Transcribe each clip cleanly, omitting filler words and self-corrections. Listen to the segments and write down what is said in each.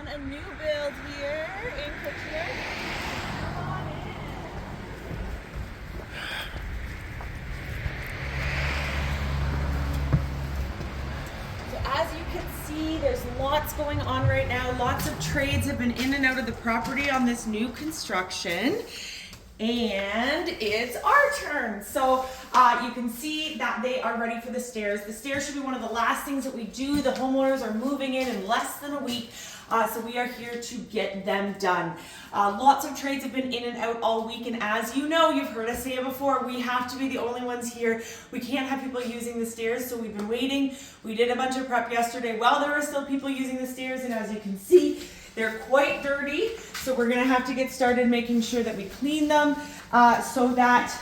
on a new build here in Kitchener. Come on in. So as you can see, there's lots going on right now. Lots of trades have been in and out of the property on this new construction. And it's our turn. So you can see that they are ready for the stairs. The stairs should be one of the last things that we do. The homeowners are moving in less than a week. So we are here to get them done. Lots of trades have been in and out all week. And as you know, you've heard us say it before, we have to be the only ones here. We can't have people using the stairs. So we've been waiting. We did a bunch of prep yesterday while there were still people using the stairs. And as you can see, they're quite dirty, so we're gonna have to get started making sure that we clean them so that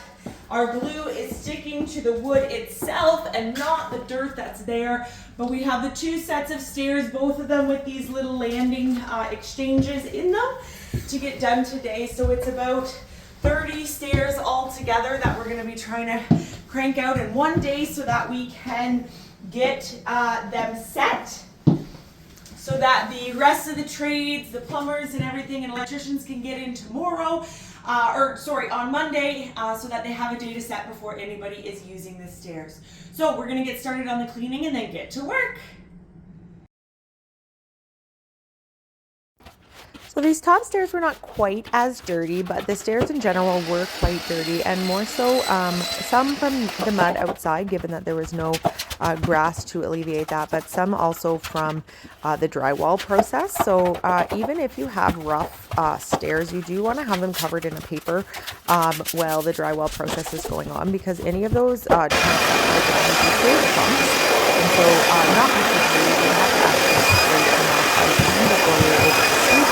our glue is sticking to the wood itself and not the dirt that's there. But we have the two sets of stairs, both of them with these little landing exchanges in them to get done today. So it's about 30 stairs all together that we're gonna be trying to crank out in one day so that we can get them set, so that the rest of the trades, the plumbers and everything and electricians can get in tomorrow, on Monday, so that they have a day to set before anybody is using the stairs. So we're gonna get started on the cleaning and then get to work. So these top stairs were not quite as dirty, but the stairs in general were quite dirty, and more so some from the mud outside, given that there was no grass to alleviate that, but some also from the drywall process. So even if you have rough stairs, you do want to have them covered in a paper while the drywall process is going on, because any of those chunks that create clumps. And so not much of you have to actually scrape them off by hand before you're able to sweep.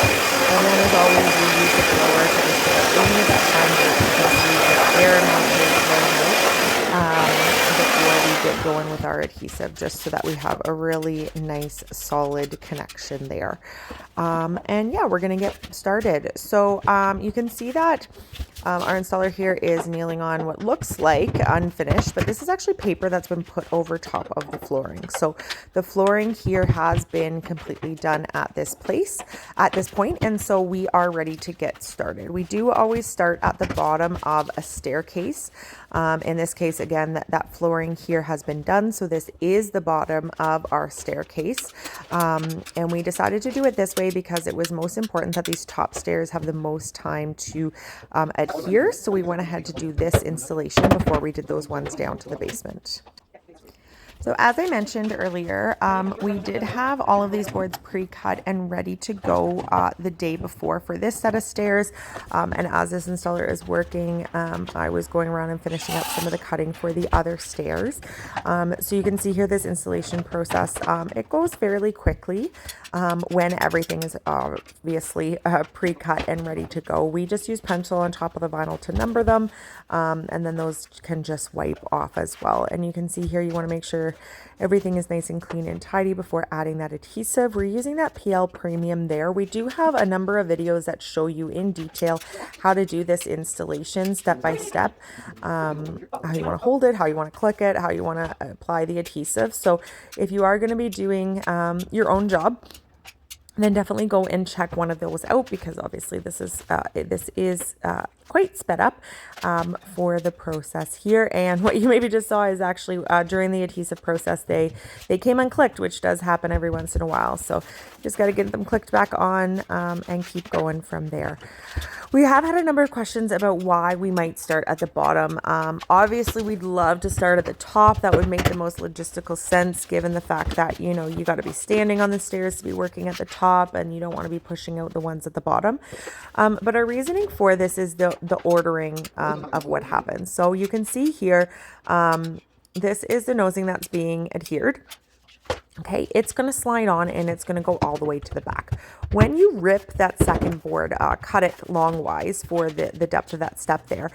And then as always, we use the blower to just get any of that fine dirt because we get air and before we get going with our adhesive, just so that we have a really nice solid connection there. And yeah, we're gonna get started. So you can see that our installer here is nailing on what looks like unfinished, but this is actually paper that's been put over top of the flooring. So the flooring here has been completely done at this point, and so we are ready to get started. We do always start at the bottom of a staircase. In this case, again, that flooring here has been done, so this is the bottom of our staircase. And we decided to do it this way because it was most important that these top stairs have the most time to adhere. So we went ahead to do this installation before we did those ones down to the basement. So as I mentioned earlier, we did have all of these boards pre-cut and ready to go the day before for this set of stairs. And as this installer is working, I was going around and finishing up some of the cutting for the other stairs. So you can see here this installation process, it goes fairly quickly when everything is obviously pre-cut and ready to go. We just use pencil on top of the vinyl to number them, and then those can just wipe off as well. And you can see here you want to make sure everything is nice and clean and tidy before adding that adhesive. We're using that PL Premium there. We do have a number of videos that show you in detail how to do this installation step by step, how you want to hold it, how you want to click it, how you want to apply the adhesive. So if you are going to be doing your own job, then definitely go and check one of those out, because obviously this is quite sped up for the process here. And what you maybe just saw is actually during the adhesive process, they came unclicked, which does happen every once in a while. So just got to get them clicked back on and keep going from there. We have had a number of questions about why we might start at the bottom. Obviously, we'd love to start at the top. That would make the most logistical sense, given the fact that, you know, you got to be standing on the stairs to be working at the top, and you don't want to be pushing out the ones at the bottom. But our reasoning for this is the ordering of what happens. So you can see here, this is the nosing that's being adhered. Okay, it's going to slide on and it's going to go all the way to the back. When you rip that second board, cut it longwise for the depth of that step there,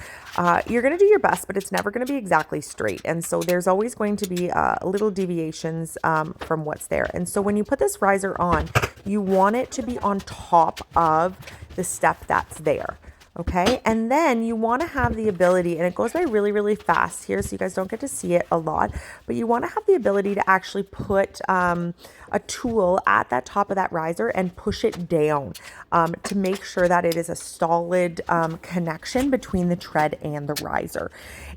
you're going to do your best, but it's never going to be exactly straight. And so there's always going to be little deviations from what's there. And so when you put this riser on, you want it to be on top of the step that's there. Okay, and then you want to have the ability, and it goes by really, really fast here, so you guys don't get to see it a lot, but you want to have the ability to actually put a tool at that top of that riser and push it down to make sure that it is a solid connection between the tread and the riser.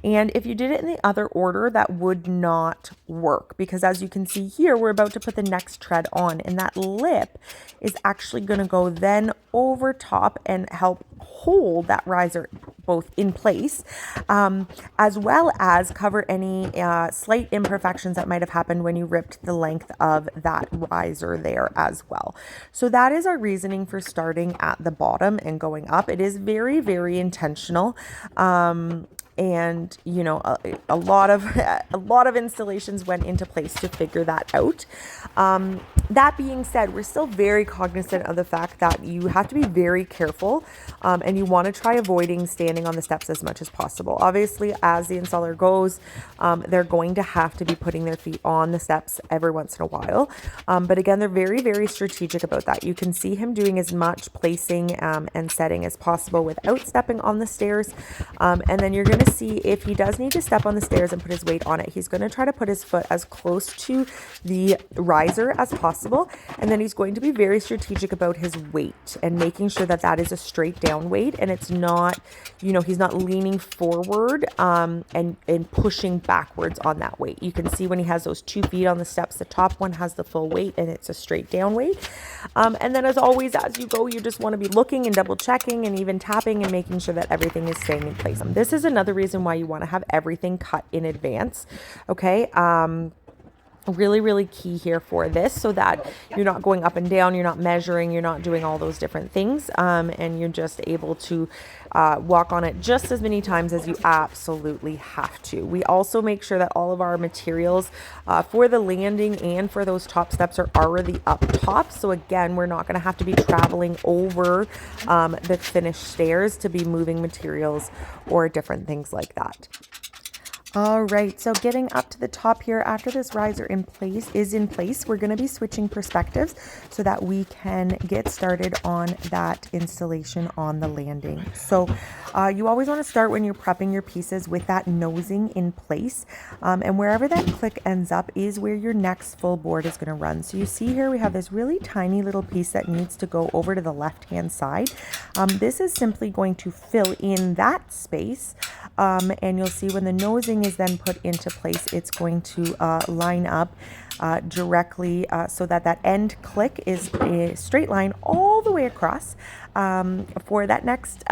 And if you did it in the other order, that would not work, because as you can see here, we're about to put the next tread on, and that lip is actually going to go then over top and help hold that riser both in place, as well as cover any slight imperfections that might have happened when you ripped the length of that riser there as well. So that is our reasoning for starting at the bottom and going up. It is very, very intentional. And you know, a lot of installations went into place to figure that out. That being said, we're still very cognizant of the fact that you have to be very careful, and you want to try avoiding standing on the steps as much as possible. Obviously, as the installer goes, they're going to have to be putting their feet on the steps every once in a while. But again, they're very, very strategic about that. You can see him doing as much placing and setting as possible without stepping on the stairs. And then you're going to see if he does need to step on the stairs and put his weight on it, he's going to try to put his foot as close to the riser as possible. And then he's going to be very strategic about his weight and making sure that that is a straight down weight, and it's not, you know, he's not leaning forward and pushing backwards on that weight. You can see when he has those 2 feet on the steps, the top one has the full weight and it's a straight down weight. And then as always, as you go, you just want to be looking and double checking and even tapping and making sure that everything is staying in place. This is another reason why you want to have everything cut in advance. Okay. Really, really key here for this, so that you're not going up and down, you're not measuring, you're not doing all those different things, and you're just able to walk on it just as many times as you absolutely have to. We also make sure that all of our materials for the landing and for those top steps are already up top. So again, we're not going to have to be traveling over the finished stairs to be moving materials or different things like that. All right, so getting up to the top here, after this riser is in place, we're going to be switching perspectives so that we can get started on that installation on the landing. So you always want to start when you're prepping your pieces with that nosing in place, and wherever that click ends up is where your next full board is going to run. So you see here we have this really tiny little piece that needs to go over to the left hand side. This is simply going to fill in that space, and you'll see when the nosing is then put into place, it's going to line up directly so that that end click is a straight line all the way across for that next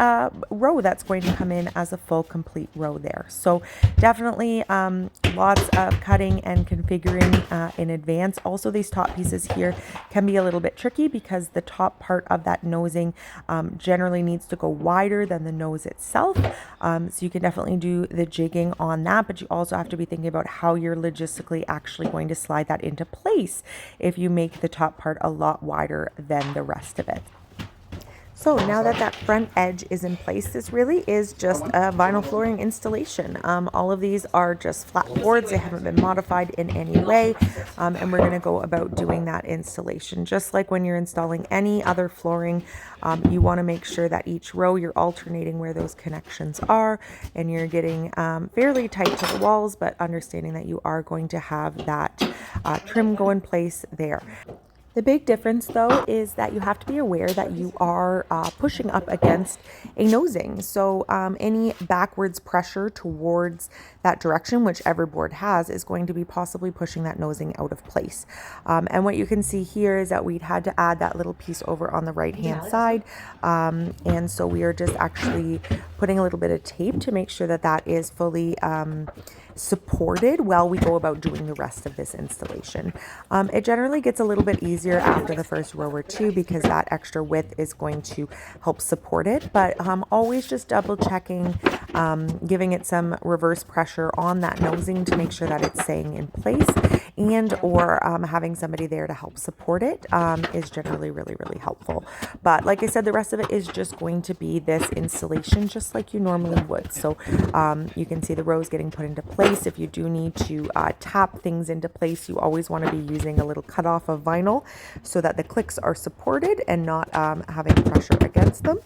row that's going to come in as a full complete row there. So definitely lots of cutting and configuring in advance. Also, these top pieces here can be a little bit tricky because the top part of that nosing generally needs to go wider than the nose itself. So you can definitely do the jigging on that, but you also have to be thinking about how you're logistically actually going to slide that into place if you make the top part a lot wider than the rest of it. So now that that front edge is in place, this really is just a vinyl flooring installation. All of these are just flat boards. They haven't been modified in any way. And we're going to go about doing that installation. Just like when you're installing any other flooring, you want to make sure that each row you're alternating where those connections are, and you're getting fairly tight to the walls, but understanding that you are going to have that trim go in place there. The big difference, though, is that you have to be aware that you are pushing up against a nosing. So any backwards pressure towards that direction, whichever board has, is going to be possibly pushing that nosing out of place. And what you can see here is that we'd had to add that little piece over on the right-hand side. And so we are just actually putting a little bit of tape to make sure that that is fully supported while we go about doing the rest of this installation. It generally gets a little bit easier after the first row or two because that extra width is going to help support it, but always just double checking, giving it some reverse pressure on that nosing to make sure that it's staying in place, and or having somebody there to help support it is generally really, really helpful. But like I said, the rest of it is just going to be this installation just like you normally would. So you can see the rows getting put into place. If you do need to tap things into place, you always want to be using a little cutoff of vinyl so that the clicks are supported and not having pressure against them.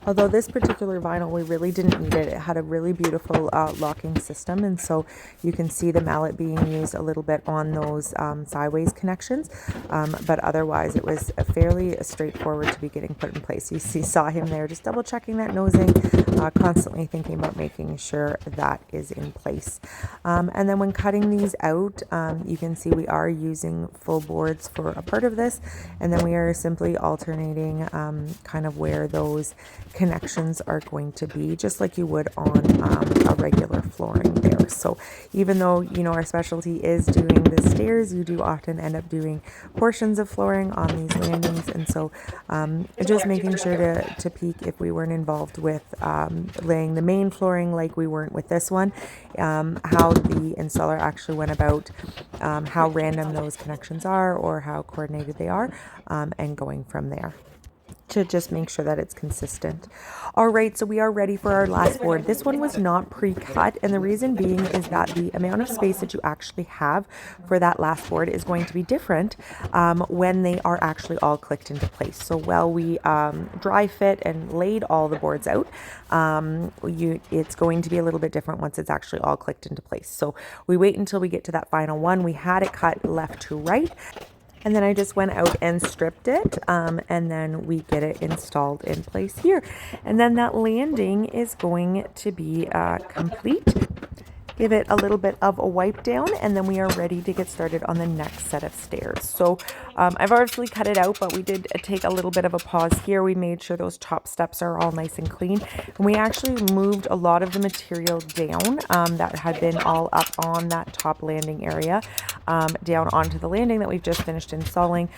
Although this particular vinyl, we really didn't need it. It had a really beautiful locking system, and so you can see the mallet being used a little bit on those sideways connections, but otherwise it was fairly straightforward to be getting put in place. You saw him there just double checking that nosing, constantly thinking about making sure that is in place. And then when cutting these out, you can see we are using full boards for a part of this, and then we are simply alternating kind of where those connections are going to be, just like you would on a regular flooring there. So even though, you know, our specialty is doing the stairs, you do often end up doing portions of flooring on these landings, and so just making sure to peek if we weren't involved with laying the main flooring like we weren't with this one, how the installer actually went about how random those connections are or how coordinated they are, and going from there to just make sure that it's consistent. All right, so we are ready for our last board. This one was not pre-cut, and the reason being is that the amount of space that you actually have for that last board is going to be different when they are actually all clicked into place. So while we dry fit and laid all the boards out, it's going to be a little bit different once it's actually all clicked into place. So we wait until we get to that final one. We had it cut left to right, and then I just went out and stripped it, and then we get it installed in place here. And then that landing is going to be complete. Give it a little bit of a wipe down, and then we are ready to get started on the next set of stairs. So I've obviously cut it out, but we did take a little bit of a pause here. We made sure those top steps are all nice and clean, and we actually moved a lot of the material down that had been all up on that top landing area, down onto the landing that we've just finished installing,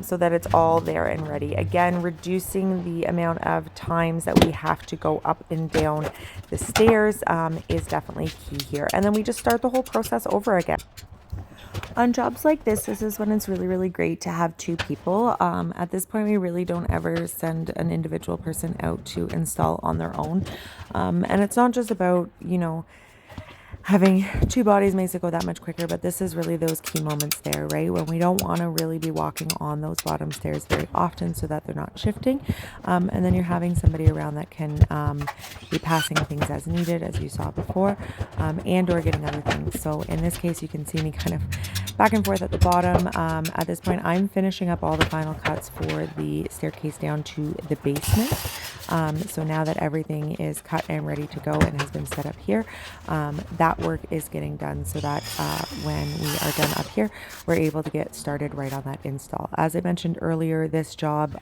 so that it's all there and ready. Again, reducing the amount of times that we have to go up and down the stairs is definitely key here. And then we just start the whole process over again. On jobs like this is when it's really, really great to have two people. At this point, we really don't ever send an individual person out to install on their own. And it's not just about, you know, having two bodies makes it go that much quicker, but this is really those key moments there, right? When we don't want to really be walking on those bottom stairs very often so that they're not shifting. And then you're having somebody around that can be passing things as needed, as you saw before, and or getting other things. So in this case, you can see me kind of back and forth at the bottom. At this point, I'm finishing up all the final cuts for the staircase down to the basement. So now that everything is cut and ready to go and has been set up here, that work is getting done so that when we are done up here, we're able to get started right on that install. As I mentioned earlier, this job,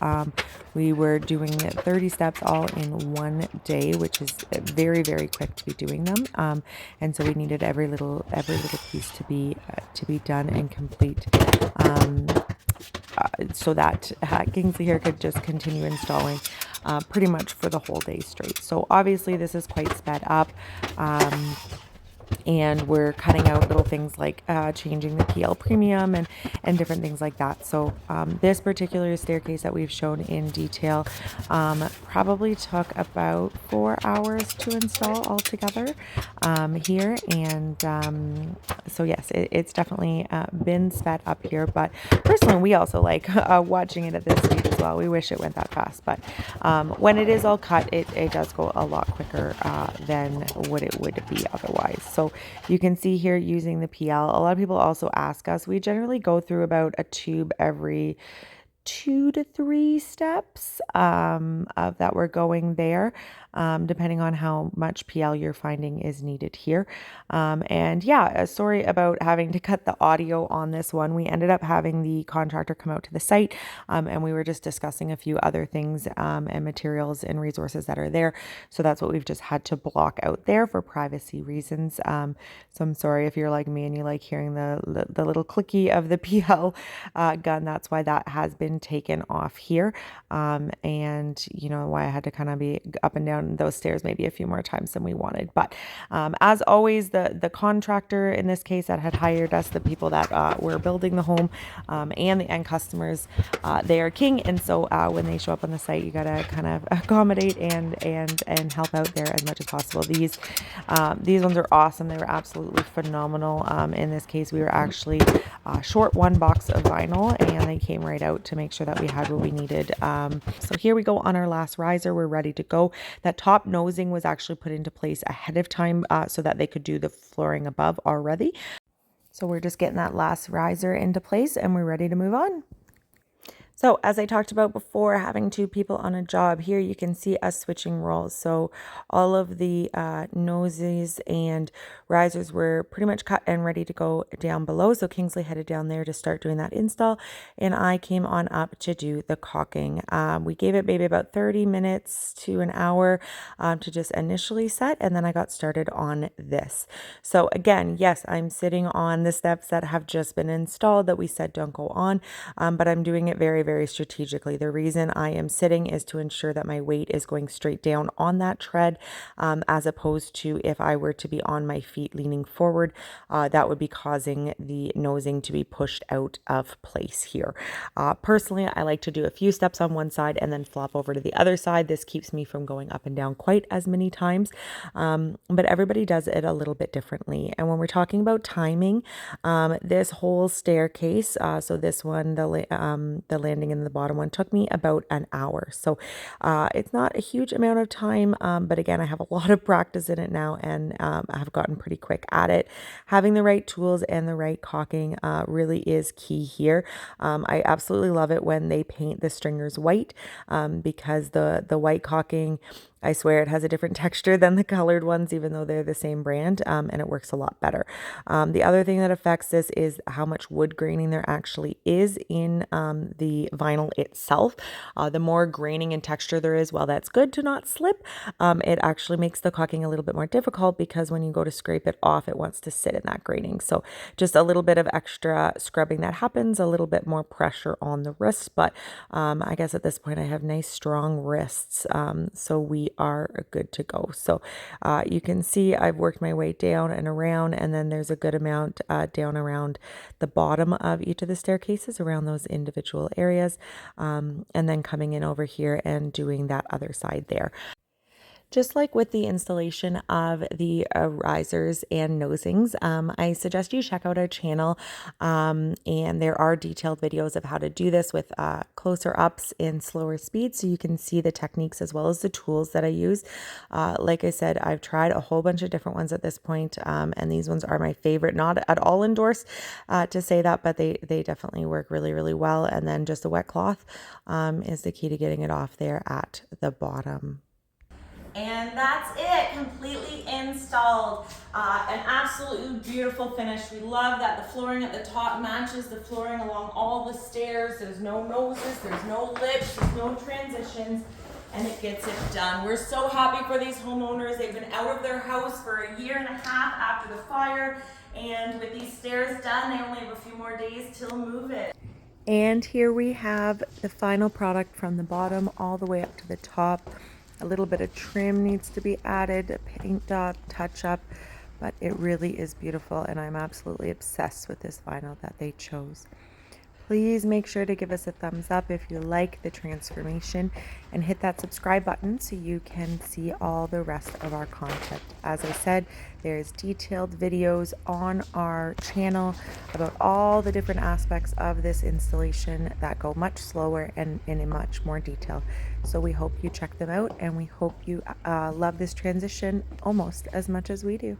we were doing 30 steps all in one day, which is very, very quick to be doing them. And so we needed every little piece to be done and complete. So that Kingsley here could just continue installing pretty much for the whole day straight. So obviously this is quite sped up. And we're cutting out little things like changing the PL premium and different things like that. So this particular staircase that we've shown in detail probably took about 4 hours to install altogether here. And so yes, it's definitely been sped up here. But personally, we also like watching it at this speed as well. We wish it went that fast. But when it is all cut, it does go a lot quicker than what it would be otherwise. So you can see here using the PL. A lot of people also ask us, we generally go through about a tube every 2 to 3 steps of that we're going there, depending on how much PL you're finding is needed here. And yeah, sorry about having to cut the audio on this one. We ended up having the contractor come out to the site, and we were just discussing a few other things and materials and resources that are there. So that's what we've just had to block out there for privacy reasons. So I'm sorry if you're like me and you like hearing the little clicky of the PL gun. That's why that has been taken off here, and you know why I had to kind of be up and down down those stairs maybe a few more times than we wanted. But as always, the contractor in this case that had hired us, the people that were building the home, and the end customers, they are king. And so when they show up on the site, you gotta kind of accommodate and help out there as much as possible. These ones are awesome. They were absolutely phenomenal. In this case, we were actually short one box of vinyl, and they came right out to make sure that we had what we needed. So here we go on our last riser. We're ready to go. That top nosing was actually put into place ahead of time so that they could do the flooring above already. So we're just getting that last riser into place and we're ready to move on. So as I talked about before, having two people on a job, here you can see us switching roles. So all of the noses and risers were pretty much cut and ready to go down below. So Kingsley headed down there to start doing that install, and I came on up to do the caulking. We gave it maybe about 30 minutes to an hour to just initially set, and then I got started on this. So again, yes, I'm sitting on the steps that have just been installed that we said don't go on, but I'm doing it very, very strategically. The reason I am sitting is to ensure that my weight is going straight down on that tread, as opposed to if I were to be on my feet leaning forward, that would be causing the nosing to be pushed out of place here. Personally, I like to do a few steps on one side and then flop over to the other side. This keeps me from going up and down quite as many times, but everybody does it a little bit differently. And when we're talking about timing, this whole staircase, so this one, the landing in the bottom one, took me about an hour. So it's not a huge amount of time, but again, I have a lot of practice in it now, and I've gotten pretty quick at it. Having the right tools and the right caulking really is key here. I absolutely love it when they paint the stringers white, because the white caulking, I swear it has a different texture than the colored ones, even though they're the same brand, and it works a lot better. The other thing that affects this is how much wood graining there actually is in the vinyl itself. The more graining and texture there is, while that's good to not slip, it actually makes the caulking a little bit more difficult, because when you go to scrape it off, it wants to sit in that graining. So just a little bit of extra scrubbing that happens, a little bit more pressure on the wrists, but I guess at this point I have nice strong wrists, so we are good to go. So you can see I've worked my way down and around, and then there's a good amount down around the bottom of each of the staircases, around those individual areas, and then coming in over here and doing that other side there. Just like with the installation of the risers and nosings, I suggest you check out our channel, and there are detailed videos of how to do this with closer ups and slower speed, so you can see the techniques as well as the tools that I use. Like I said, I've tried a whole bunch of different ones at this point, and these ones are my favorite. Not at all endorsed to say that, but they definitely work really, really well. And then just a wet cloth is the key to getting it off there at the bottom. And that's it, completely installed. An absolutely beautiful finish. We love that the flooring at the top matches the flooring along all the stairs. There's no noses, there's no lips, there's no transitions, and it gets it done. We're so happy for these homeowners. They've been out of their house for a year and a half after the fire, and with these stairs done, they only have a few more days till move it. And here we have the final product from the bottom all the way up to the top. A little bit of trim needs to be added, a paint dot touch up, but it really is beautiful, and I'm absolutely obsessed with this vinyl that they chose. Please make sure to give us a thumbs up if you like the transformation, and hit that subscribe button so you can see all the rest of our content. As I said, there's detailed videos on our channel about all the different aspects of this installation that go much slower and in much more detail. So we hope you check them out, and we hope you love this transition almost as much as we do.